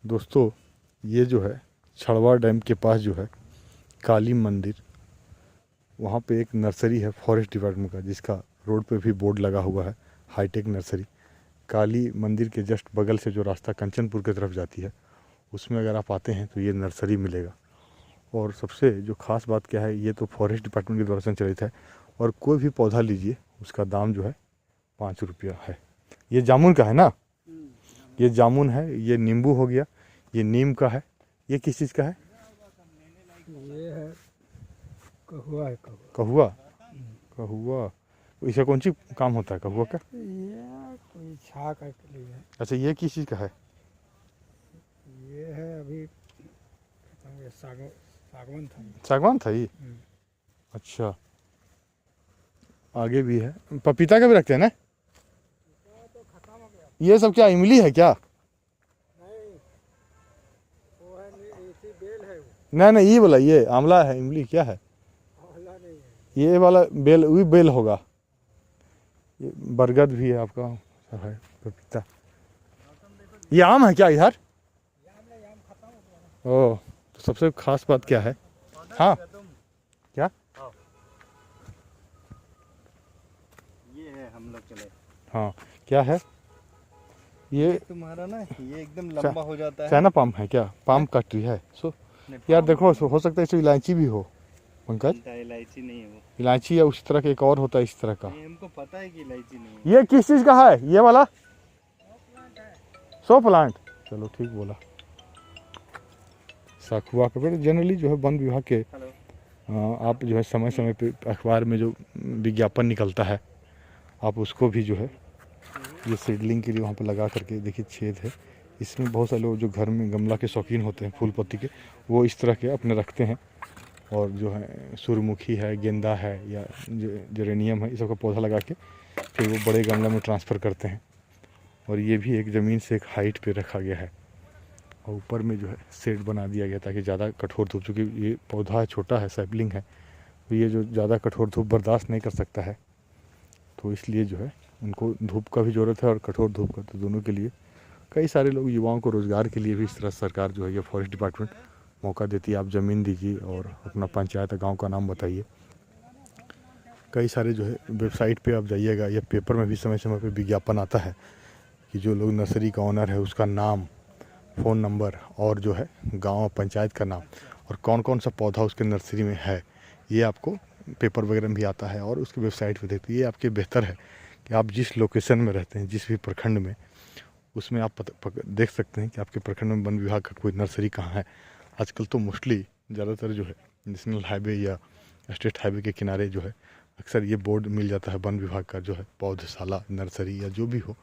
दोस्तों ये जो है छड़वा डैम के पास जो है काली मंदिर, वहाँ पे एक नर्सरी है फॉरेस्ट डिपार्टमेंट का, जिसका रोड पे भी बोर्ड लगा हुआ है हाईटेक नर्सरी। काली मंदिर के जस्ट बगल से जो रास्ता कंचनपुर की तरफ जाती है, उसमें अगर आप आते हैं तो ये नर्सरी मिलेगा। और सबसे जो ख़ास बात क्या है, ये तो फॉरेस्ट डिपार्टमेंट के द्वारा संचालित है और कोई भी पौधा लीजिए उसका दाम जो है 5 रुपया है। ये जामुन का है ना, ये जामुन है, ये नींबू हो गया, ये नीम का है। ये किस चीज़ का है? ये है कहुआ है। कहुआ। कहुआ इसका कौन सी काम होता है कहुआ का? ये कोई छाक के लिए है। अच्छा, ये किस चीज़ का है? ये है अभी ये सागवान था। सागवान था ये। अच्छा, आगे भी है, पपीता का भी रखते हैं ना? तो खत्म हो गया। ये सब क्या इमली है क्या? नहीं, वो है इसी बेल है वो। नहीं, ये वाला ये आंवला है, इमली क्या है? आंवला नहीं है। ये वाला बेल, वही बेल होगा। ये बरगद भी है आपका, सब है, पपीता। ये आम है क्या इधर? आम खत्म हो गया। ओह, तो सबसे खास बात क्या है? हाँ क्या? ये है हम लोग चले। हाँ क्या है ये? तुम्हारा ना ये एकदम लंबा हो जाता है। चाइना पाम है क्या? पाम का ट्री है। सो यार देखो, हो सकता है इसमें इलायची भी हो पंकज। इलायची नहीं है वो। इलायची या उस तरह का एक और होता है इस तरह का। नहीं, हमको पता है कि इलायची नहीं है। ये किस चीज़ का है ये वाला? सो प्लांट। चलो ठीक बोला। सखुआ का पेड़ जनरली जो है वन विभाग के आप जो है समय समय पे अखबार में जो विज्ञापन निकलता है, आप उसको भी जो है ये सीडलिंग के लिए वहाँ पे लगा करके देखिए, छेद है इसमें। बहुत सारे लोग जो घर में गमला के शौकीन होते हैं फूल पत्ती के, वो इस तरह के अपने रखते हैं। और जो है सूर्यमुखी है, गेंदा है या जेरेनियम है, इस सब का पौधा लगा के फिर वो बड़े गमला में ट्रांसफ़र करते हैं। और ये भी एक ज़मीन से एक हाइट पे रखा गया है और ऊपर में जो है शेड बना दिया गया ताकि ज़्यादा कठोर धूप, चूँकि ये पौधा छोटा है, सैपलिंग है, तो ये जो ज़्यादा कठोर धूप बर्दाश्त नहीं कर सकता है, तो इसलिए जो है उनको धूप का भी ज़रूरत है और कठोर धूप का, तो दोनों के लिए कई सारे लोग, युवाओं को रोज़गार के लिए भी इस तरह सरकार जो है ये फॉरेस्ट डिपार्टमेंट मौका देती है। आप ज़मीन दीजिए और अपना पंचायत गांव का नाम बताइए। कई सारे जो है वेबसाइट पे आप जाइएगा या पेपर में भी समय समय पे विज्ञापन आता है कि जो लोग नर्सरी का ऑनर है उसका नाम, फ़ोन नंबर और जो है गांव पंचायत का नाम और कौन कौन सा पौधा उसके नर्सरी में है, ये आपको पेपर वगैरह में भी आता है और उसकी वेबसाइट पे देखते हैं। ये आपके बेहतर है कि आप जिस लोकेशन में रहते हैं, जिस भी प्रखंड में, उसमें आप देख सकते हैं कि आपके प्रखंड में वन विभाग का कोई नर्सरी कहाँ है। आजकल तो मोस्टली ज़्यादातर जो है नेशनल हाईवे या स्टेट हाईवे के किनारे जो है अक्सर ये बोर्ड मिल जाता है वन विभाग का, जो है पौधशाला नर्सरी या जो भी हो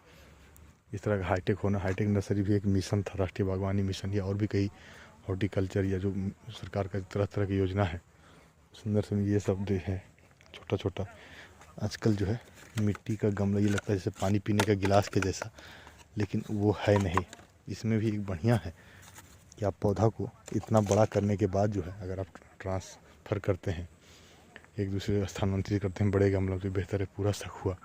इस तरह का हाईटेक होना। हाईटेक नर्सरी भी एक मिशन था, राष्ट्रीय बागवानी मिशन, या और भी कई हॉर्टिकल्चर या जो सरकार का तरह तरह की योजना है, उस नर्सरी में ये सब दे है छोटा छोटा। आजकल जो है मिट्टी का गमला, ये लगता है जैसे पानी पीने का गिलास के जैसा, लेकिन वो है नहीं। इसमें भी एक बढ़िया है कि आप पौधा को इतना बड़ा करने के बाद जो है अगर आप ट्रांसफ़र करते हैं, एक दूसरे स्थानांतरित करते हैं बड़े गमलों से, बेहतर है पूरा सखुआ।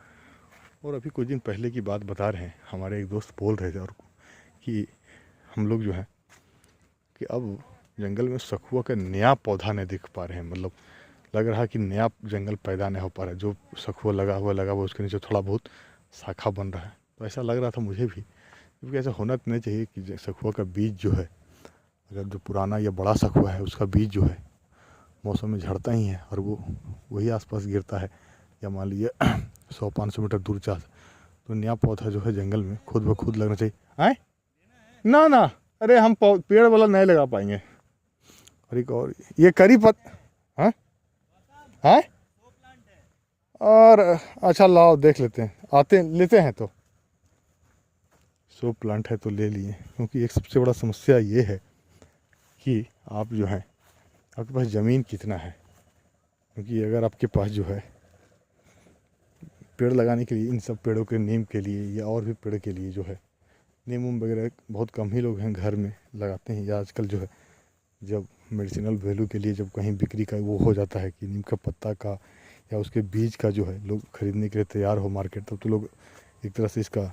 और अभी कुछ दिन पहले की बात बता रहे हैं, हमारे एक दोस्त बोल रहे थे और कि हम लोग जो है कि अब जंगल में सखुआ का नया पौधा नहीं दिख पा रहे हैं। मतलब लग रहा है कि नया जंगल पैदा नहीं हो पा रहा है। जो सखुआ लगा हुआ उसके नीचे थोड़ा बहुत शाखा बन रहा है। तो ऐसा लग रहा था मुझे भी, क्योंकि ऐसा होना तो नहीं चाहिए कि सखुआ का बीज जो है, अगर जो पुराना या बड़ा सखुआ है उसका बीज जो है मौसम में झड़ता ही है और वो वही आसपास गिरता है, या मान लीजिए 100-500 मीटर दूर जा, तो नया पौधा जो है जंगल में खुद ब खुद लगना चाहिए। आए ना, अरे हम पेड़ वाला नहीं लगा पाएंगे। और एक और ये करी हाँ है और अच्छा लाओ देख लेते हैं, आते लेते हैं। तो सो प्लांट है तो ले लिए, क्योंकि एक सबसे बड़ा समस्या ये है कि आप जो है आपके पास ज़मीन कितना है। क्योंकि अगर आपके पास जो है पेड़ लगाने के लिए, इन सब पेड़ों के नीम के लिए या और भी पेड़ के लिए जो है नीम उम वगैरह बहुत कम ही लोग हैं घर में लगाते हैं, या आजकल जो है जब मेडिसिनल वैल्यू के लिए जब कहीं बिक्री का वो हो जाता है कि नीम का पत्ता का या उसके बीज का जो है लोग खरीदने के लिए तैयार हो मार्केट, तब तो लोग एक तरह से इसका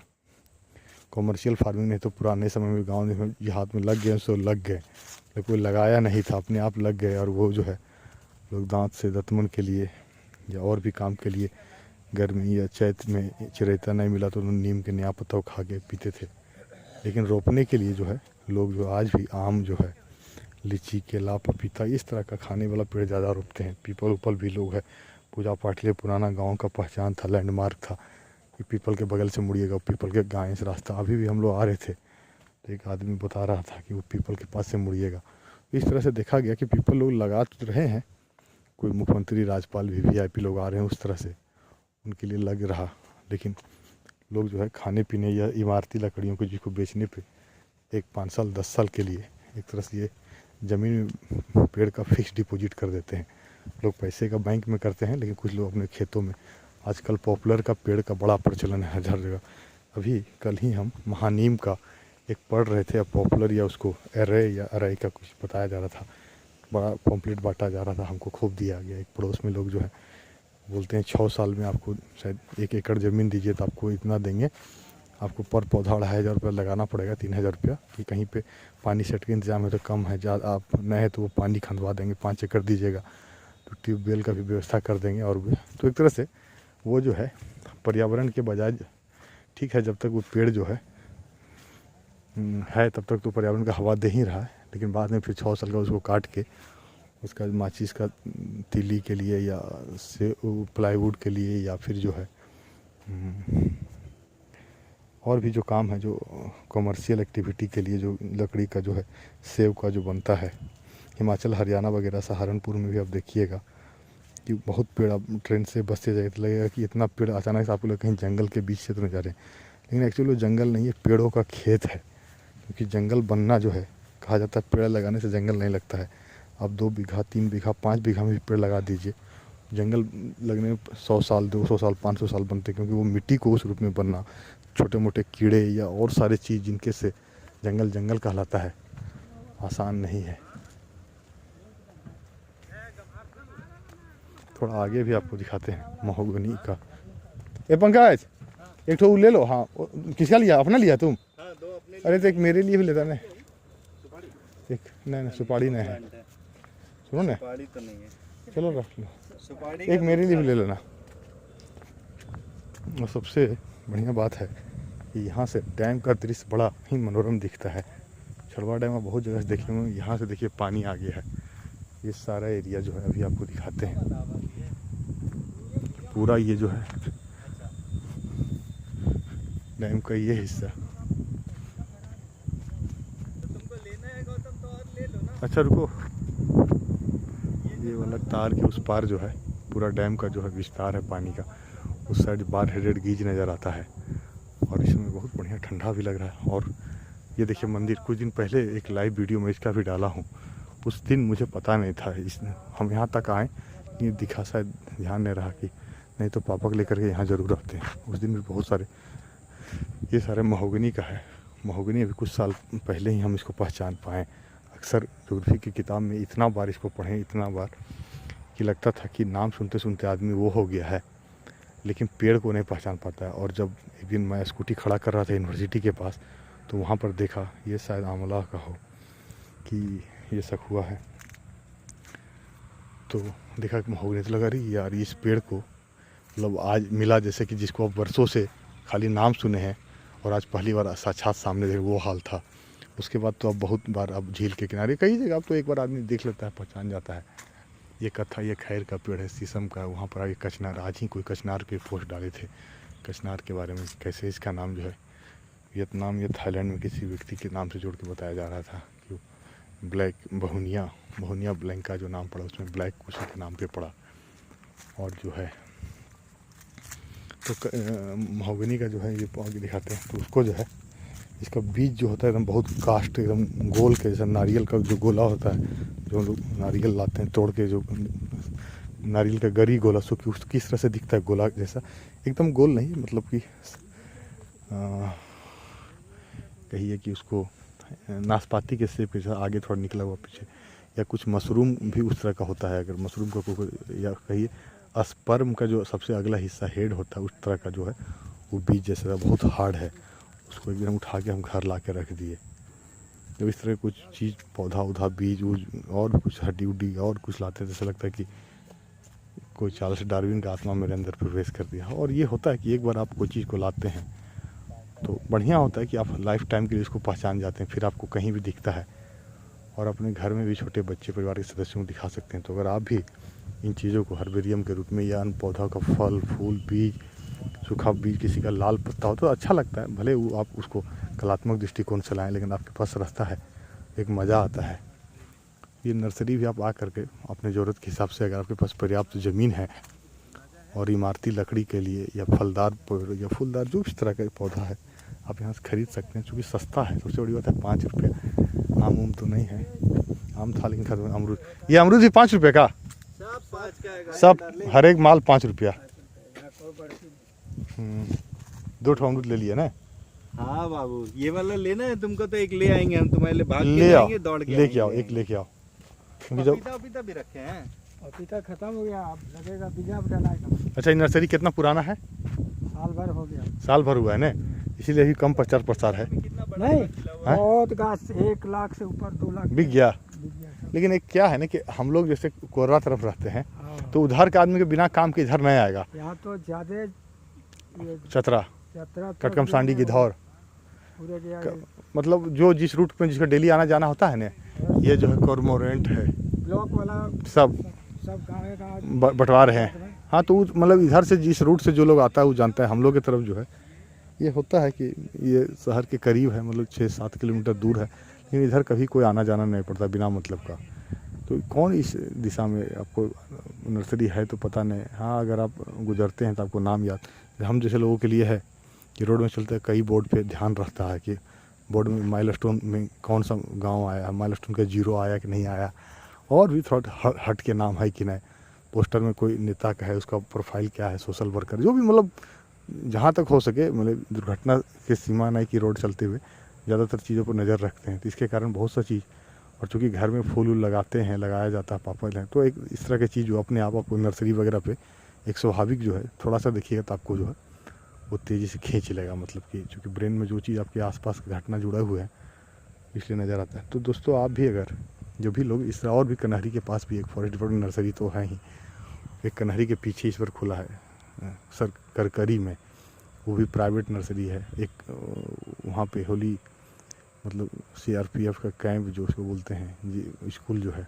कॉमर्शियल फार्मिंग नहीं तो पुराने समय में गाँव में ये हाथ में लग गए सो लग गए, लेकिन कोई लगाया नहीं था, अपने आप लग गए। और वो जो है लोग दांत से दतमन के लिए या और भी काम के लिए गर्मी या चैत में चिरैता नहीं मिला तो नीम के नया पत्ता खा के पीते थे। लेकिन रोपने के लिए जो है लोग जो आज भी आम जो है, लीची, केला, पपीता इस तरह का खाने वाला पेड़ ज़्यादा रोपते हैं। पीपल उपल भी लोग है पूजा पाठ के लिए पुराना गांव का पहचान था, लैंडमार्क था कि पीपल के बगल से मुड़िएगा, पीपल के गाय से रास्ता। अभी भी हम लोग आ रहे थे तो एक आदमी बता रहा था कि वो पीपल के पास से मुड़िएगा। इस तरह से देखा गया कि पीपल लोग लगा तो रहे हैं, कोई मुख्यमंत्री, राज्यपाल, वीवीआईपी लोग आ रहे हैं उस तरह से उनके लिए लग रहा, लेकिन लोग जो है खाने पीने या इमारती लकड़ियों को जिसको बेचने पे एक 5 साल 10 साल के लिए एक तरह से ये ज़मीन में पेड़ का फिक्स डिपॉजिट कर देते हैं। लोग पैसे का बैंक में करते हैं, लेकिन कुछ लोग अपने खेतों में आजकल पॉपुलर का पेड़ का बड़ा प्रचलन है हर जगह। अभी कल ही हम महानीम का एक पढ़ रहे थे, पॉपुलर या उसको एरे या अराई का कुछ बताया जा रहा था, बड़ा पॉम्पलेट बांटा जा रहा था, हमको खूब दिया गया। एक पड़ोस में लोग जो है बोलते हैं 6 साल में आपको शायद 1 एकड़ ज़मीन दीजिए तो आपको इतना देंगे, आपको पर पौधा 2500 रुपये लगाना पड़ेगा, 3000 रुपया, कि कहीं पे पानी सेट के इंतजाम है तो कम है, ज़्यादा आप नहीं है तो वो पानी खंदवा देंगे, 5 एकड़ दीजिएगा तो ट्यूबवेल का भी व्यवस्था कर देंगे। और भी तो एक तरह से वो जो है पर्यावरण के बजाय ठीक है, जब तक वो पेड़ जो है तब तक तो पर्यावरण का हवा दे ही रहा है, लेकिन बाद में फिर 6 साल का उसको काट के उसका माचिस का तीली के लिए या से प्लाईवुड के लिए या फिर जो है और भी जो काम है, जो कॉमर्शियल एक्टिविटी के लिए जो लकड़ी का जो है सेव का जो बनता है, हिमाचल, हरियाणा वगैरह, सहारनपुर में भी आप देखिएगा कि बहुत पेड़, आप ट्रेन से बस से जाए तो लगेगा कि इतना पेड़ अचानक से आपको लगे कहीं जंगल के बीच से तो नहीं जा रहे हैं, लेकिन एक्चुअली वो जंगल नहीं है, पेड़ों का खेत है। क्योंकि जंगल बनना जो है, कहा जाता है पेड़ लगाने से जंगल नहीं लगता है। आप 2 बीघा, 3 बीघा, 5 बीघा में भी पेड़ लगा दीजिए, जंगल लगने में 100 साल, 200 साल, 500 साल बनते, क्योंकि वो मिट्टी को उस रूप में बनना, छोटे मोटे कीड़े या और सारे चीज़ जिनके से जंगल जंगल कहलाता है, आसान नहीं है। थोड़ा आगे भी आपको दिखाते हैं महोगनी का। ए पंकज, एक ठो ले लो। हाँ, किसका लिया? अपना लिया तुम? हाँ, 2 अपने अरे तो एक मेरे लिए भी लेता ना। एक नहीं, सुपारी नहीं है, सुनो ना, सुपारी तो नहीं है, चलो रख लो। सुपारी एक मेरे लिए भी ले लेना। और सबसे बढ़िया बात है कि यहाँ से डैम का दृश्य बड़ा ही मनोरम दिखता है। छड़वा डैम बहुत जगह से देखे हुए, यहाँ से देखिए पानी आ गया है। ये सारा एरिया जो है अभी आपको दिखाते हैं, पूरा ये जो है डैम का ये हिस्सा। तुमको लेना है गौतम तो और ले लो ना। अच्छा रुको, ये वाला तार के उस पार जो है पूरा डैम का जो है विस्तार है पानी का, उस साइड बार हेडेड गीज नज़र आता है और इसमें बहुत बढ़िया ठंडा भी लग रहा है। और ये देखिए मंदिर, कुछ दिन पहले एक लाइव वीडियो में इसका भी डाला हूँ, उस दिन मुझे पता नहीं था, हम यहाँ तक आए ये दिखा, शायद ध्यान नहीं रहा कि नहीं तो पापा को लेकर के यहाँ ज़रूर आते हैं। उस दिन भी बहुत सारे, ये सारे महोगनी का है। महोगनी अभी कुछ साल पहले ही हम इसको पहचान पाएँ। अक्सर ज्योग्राफी की किताब में इतना बार इसको पढ़ें, इतना बार कि लगता था कि नाम सुनते सुनते आदमी वो हो गया है, लेकिन पेड़ को नहीं पहचान पाता है। और जब एक दिन मैं स्कूटी खड़ा कर रहा था यूनिवर्सिटी के पास, तो वहाँ पर देखा, ये शायद आंवला का हो कि ये सखुआ है, तो देखा कि महोगनी, तो लगा रही यार इस पेड़ को मतलब आज मिला, जैसे कि जिसको अब वर्षों से खाली नाम सुने हैं और आज पहली बार साक्षात सामने देखे, वो हाल था। उसके बाद तो अब बहुत बार, अब झील के किनारे कई जगह अब तो एक बार आदमी देख लेता है, पहचान जाता है। ये कथा, ये खैर का पेड़ है, शीशम का। वहाँ पर आगे कचनार, आज ही कोई कचनार के पोस्ट डाले थे कचनार के बारे में, कैसे इसका नाम जो है वियतनाम या थाईलैंड में किसी व्यक्ति के नाम से जोड़ के बताया जा रहा था कि ब्लैक बहुनिया ब्लैंक का जो नाम पड़ा, उसमें ब्लैक उसी के नाम पे पड़ा। और जो है तो महोगनी का जो है ये आगे दिखाते हैं, तो उसको जो है इसका बीज जो होता है एकदम बहुत कास्ट, एकदम गोल के जैसा नारियल का जो गोला होता है, जो लोग नारियल लाते हैं तोड़ के, जो नारियल का गरी गोला, सो कि उस किस तरह से दिखता है गोला जैसा, एकदम गोल नहीं, मतलब कि कहिए कि उसको नाशपाती के शेप के आगे थोड़ा निकला हुआ पीछे, या कुछ मशरूम भी उस तरह का होता है। अगर मशरूम का कोई, या कहिए स्पर्म का जो सबसे अगला हिस्सा हेड होता है, उस तरह का जो है वो बीज जैसा बहुत हार्ड है। उसको एक दिन उठा के हम घर ला के रख दिए। जब इस तरह कुछ चीज़ पौधा उधा बीज उज और भी कुछ हड्डी उड्डी और कुछ लाते हैं, जैसे लगता है कि कोई चार्ल्स डार्विन का आत्मा मेरे अंदर प्रवेश कर दिया। और ये होता है कि एक बार आप कोई चीज़ को लाते हैं तो बढ़िया होता है कि आप लाइफ टाइम के लिए इसको पहचान जाते हैं, फिर आपको कहीं भी दिखता है और अपने घर में भी छोटे बच्चे परिवार के सदस्यों को दिखा सकते हैं। तो अगर आप भी इन चीज़ों को हर्बेरियम के रूप में या अन्य पौधा का फल फूल बीज, सूखा बीज, किसी का लाल पत्ता हो तो अच्छा लगता है, भले वो आप उसको कलात्मक दृष्टिकोण से लाएँ, लेकिन आपके पास रास्ता है, एक मज़ा आता है। ये नर्सरी भी आप आ करके अपने ज़रूरत के हिसाब से, अगर आपके पास पर्याप्त ज़मीन है और इमारती लकड़ी के लिए या फलदार पेड़ या फूलदार जो भी तरह का पौधा है, आप यहाँ से खरीद सकते हैं, चूँकि सस्ता है। सबसे बड़ी बात है 5 रुपये। आम तो नहीं है, आम था लेकिन खत्म। अमरूद, ये अमरूद भी 5 रुपये का, सब 5 का है, सब हर एक माल 5 रुपया। 2 ठो अमरूद ले लिया ना। हाँ बाबू, ये वाला लेना है तुमको तो एक ले आएंगे हम तुम्हारे लिए, भाग के ले आओ, जाएंगे, दौड़ के लेके आओ, आएंगे। एक लेके आओ, क्योंकि जब पपीता भी रखे हैं। पपीता खत्म हो गया, अब लगेगा बीजा डालेगा। अच्छा, ये नर्सरी कितना पुराना है? साल भर हो गया। साल भर हुआ है ना, इसीलिए अभी कम प्रचार प्रसार है। कितना बड़ा नहीं, खिला हुआ है। बहुत गाछ 1 लाख से ऊपर 2 लाख बिक गया। बिक गया सब। लेकिन एक क्या है ना कि हम लोग जैसे कोरबा तरफ रहते हैं हाँ। तो उधर के आदमी के बिना काम के इधर नहीं आएगा। यहाँ तो ज्यादा ये चतरा, 17 कटकम सांडी, गिद्धौर, पूरे के आगे मतलब जो जिस रूट पे जिसका डेली आना जाना होता है ना, ये जो है कॉर्मोरेंट है, ब्लॉक वाला सब सब गाँव का बंटवार हैं। हाँ, तो मतलब इधर से जिस रूट से जो लोग आता है वो जानता है। हम लोग की तरफ जो है ये होता है कि ये शहर के करीब है, मतलब 6-7 किलोमीटर दूर है, लेकिन इधर कभी कोई आना जाना नहीं पड़ता बिना मतलब का। तो कौन इस दिशा में आपको नर्सरी है तो पता नहीं। हाँ, अगर आप गुजरते हैं तो आपको नाम याद, हम जैसे लोगों के लिए है कि रोड में चलते कई बोर्ड पे ध्यान रखता है कि बोर्ड में माइलस्टोन में कौन सा गांव आया, माइलस्टोन का 0 आया कि नहीं आया, और भी थोड़ा हट के नाम है कि नहीं, पोस्टर में कोई नेता का है, उसका प्रोफाइल क्या है, सोशल वर्कर, जो भी मतलब जहाँ तक हो सके, मतलब दुर्घटना की सीमा नहीं कि रोड चलते हुए ज़्यादातर चीज़ों पर नज़र रखते हैं। तो इसके कारण बहुत सा चीज़, और चूँकि घर में फूल वूल लगाते हैं, लगाया जाता है, पापड़ है, तो एक इस तरह की चीज़ जो अपने आप आपको नर्सरी वगैरह पे एक स्वाभाविक जो है, थोड़ा सा देखिएगा तो आपको जो है वो तेज़ी से खींच लेगा। मतलब कि चूँकि ब्रेन में जो चीज़ आपके आसपास की घटना जुड़ा हुआ है इसलिए नज़र आता है। तो दोस्तों, आप भी अगर जो भी लोग इस तरह, और भी कन्हरी के पास भी एक फॉरेस्ट डिपार्टमेंट नर्सरी तो है ही, एक कन्हरी के पीछे इस पर खुला है सर करकरी में, वो भी प्राइवेट नर्सरी है। एक वहाँ पे होली, मतलब CRPF का कैंप जो उसको बोलते हैं जी, स्कूल जो है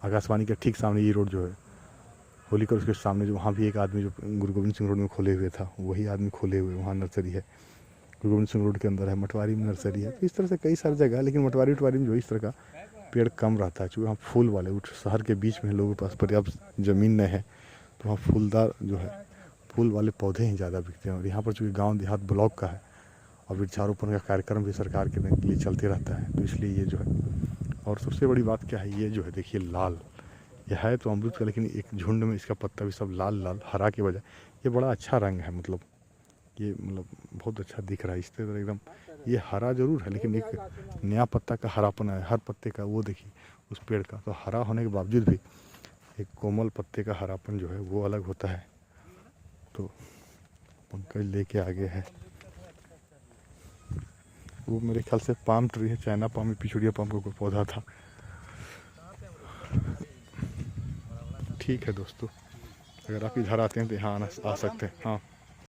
आकाशवाणी के ठीक सामने, ये रोड जो है होली का, उसके सामने जो वहाँ भी एक आदमी जो गुरु गोविंद सिंह रोड में खोले हुए था, वही आदमी खोले हुए वहाँ नर्सरी है। गुरु गोविंद सिंह रोड के अंदर है, मटवारी में नर्सरी है। तो इस तरह से कई सारी जगह, लेकिन मटवारी में जो इस तरह का पेड़ कम रहता है, चूँकि वहाँ फूल वाले, उस शहर के बीच में लोगों के पास पर्याप्त ज़मीन नहीं है, तो वहाँ फूलदार जो है फूल वाले पौधे ही ज़्यादा बिकते हैं। और यहाँ पर चूँकि गांव देहात ब्लॉक का है और वृक्षारोपण का कार्यक्रम भी सरकार के लिए चलते रहता है, तो इसलिए ये जो है, और सबसे बड़ी बात क्या है, ये जो है देखिए लाल, यह है तो अमरूद का, लेकिन एक झुंड में इसका पत्ता भी सब लाल लाल, हरा के बजाय ये बड़ा अच्छा रंग है। मतलब ये मतलब बहुत अच्छा दिख रहा है इस तरह एकदम। ये हरा जरूर है लेकिन एक नया पत्ता का हरापन है हर पत्ते का, वो देखिए उस पेड़ का, तो हरा होने के बावजूद भी एक कोमल पत्ते का हरापन जो है वो अलग होता है। तो पंकज लेके आगे है, वो मेरे ख्याल से पाम ट्री है, चाइना पाम, पिछुड़िया पाम का कोई पौधा था। ठीक है दोस्तों, अगर आप इधर आते हैं तो यहाँ आ सकते हैं। हाँ।